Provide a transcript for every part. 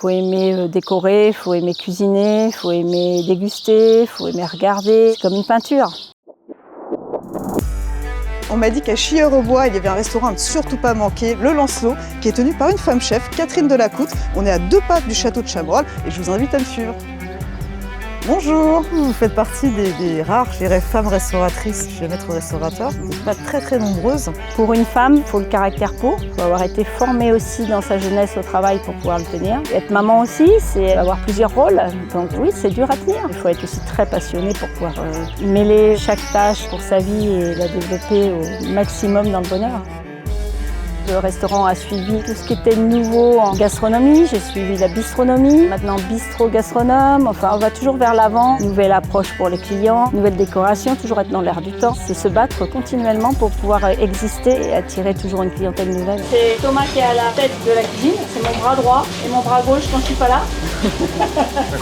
faut aimer décorer, il faut aimer cuisiner, il faut aimer déguster, il faut aimer regarder. C'est comme une peinture. On m'a dit qu'à Chilleurs-aux-Bois, il y avait un restaurant à ne surtout pas manquer, le Lancelot, qui est tenu par une femme chef, Catherine Delacoute. On est à 2 pas du château de Chabrol et je vous invite à le suivre. Bonjour, vous faites partie des rares, je dirais, femmes restauratrices chez Maître Restaurateur. Vous n'êtes pas très nombreuses. Pour une femme, il faut le caractère pour. Il faut avoir été formée aussi dans sa jeunesse au travail pour pouvoir le tenir. Être maman aussi, c'est avoir plusieurs rôles. Donc oui, c'est dur à tenir. Il faut être aussi très passionné pour pouvoir mêler chaque tâche pour sa vie et la développer au maximum dans le bonheur. Le restaurant a suivi tout ce qui était nouveau en gastronomie. J'ai suivi la bistronomie, maintenant bistro-gastronome. Enfin, on va toujours vers l'avant. Nouvelle approche pour les clients, nouvelle décoration, toujours être dans l'air du temps. C'est se battre continuellement pour pouvoir exister et attirer toujours une clientèle nouvelle. C'est Thomas qui est à la tête de la cuisine. C'est mon bras droit et mon bras gauche quand je suis pas là.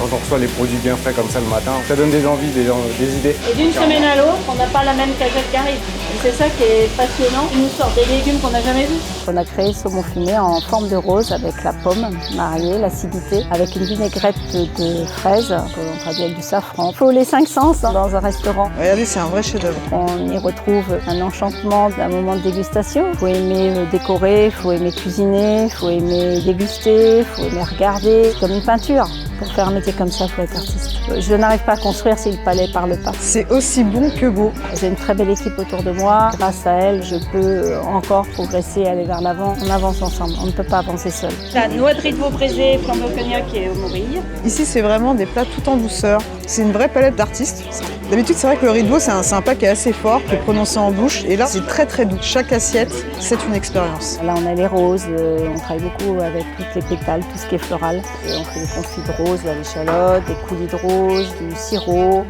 Quand on reçoit les produits bien frais comme ça le matin, ça donne des envies, des idées. Et d'une semaine à l'autre, on n'a pas la même cagette qui arrive. Et c'est ça qui est passionnant. Ils nous sortent des légumes qu'on n'a jamais vus. On a créé saumon fumé en forme de rose avec la pomme mariée, l'acidité, avec une vinaigrette de fraises, qu'on traduit avec du safran. Il faut les 5 sens dans un restaurant. Regardez, c'est un vrai chef-d'œuvre. On y retrouve un enchantement d'un moment de dégustation. Il faut aimer décorer, il faut aimer cuisiner, il faut aimer déguster, il faut aimer regarder. Comme une peinture. Pour faire un métier comme ça, il faut être artiste. Je n'arrive pas à construire si le palais parle pas. C'est aussi bon que beau. J'ai une très belle équipe autour de moi. Grâce à elle, je peux encore progresser, aller vers l'avant. On avance ensemble, on ne peut pas avancer seul. La noix de riz de veau braisé, flambé au cognac et au morille. Ici, c'est vraiment des plats tout en douceur. C'est une vraie palette d'artistes. D'habitude, c'est vrai que le riz de veau, c'est un plat qui est assez fort, qui est prononcé en bouche. Et là, c'est très doux. Chaque assiette, c'est une expérience. Là, on a les roses. On travaille beaucoup avec toutes les pétales, tout ce qui est floral. Et on fait des confits de roses, de l'échalote, des coulis de rose, du sirop.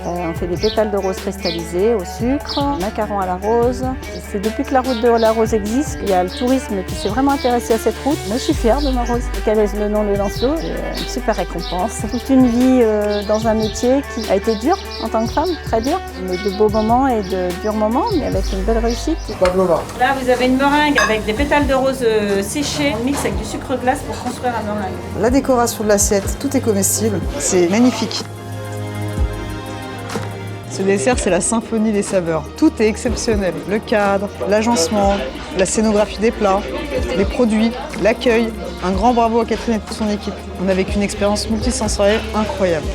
On fait des pétales de rose cristallisées au sucre, macarons à la rose. C'est depuis que la route de la rose existe, il y a le tourisme qui s'est vraiment intéressé à cette route. Moi, je suis fière de ma rose. Quel est le nom de Lancelot? Une super récompense. Toute une vie dans un métier qui a été dur en tant que femme, très dur. De beaux moments et de durs moments, mais avec une belle réussite. Là, vous avez une meringue avec des pétales de rose séchés. On mixe avec du sucre glace pour construire la meringue. La décoration de l'assiette, tout est comestible. C'est magnifique. Ce dessert, c'est la symphonie des saveurs. Tout est exceptionnel. Le cadre, l'agencement, la scénographie des plats, les produits, l'accueil. Un grand bravo à Catherine et toute son équipe. On a vécu une expérience multisensorielle incroyable.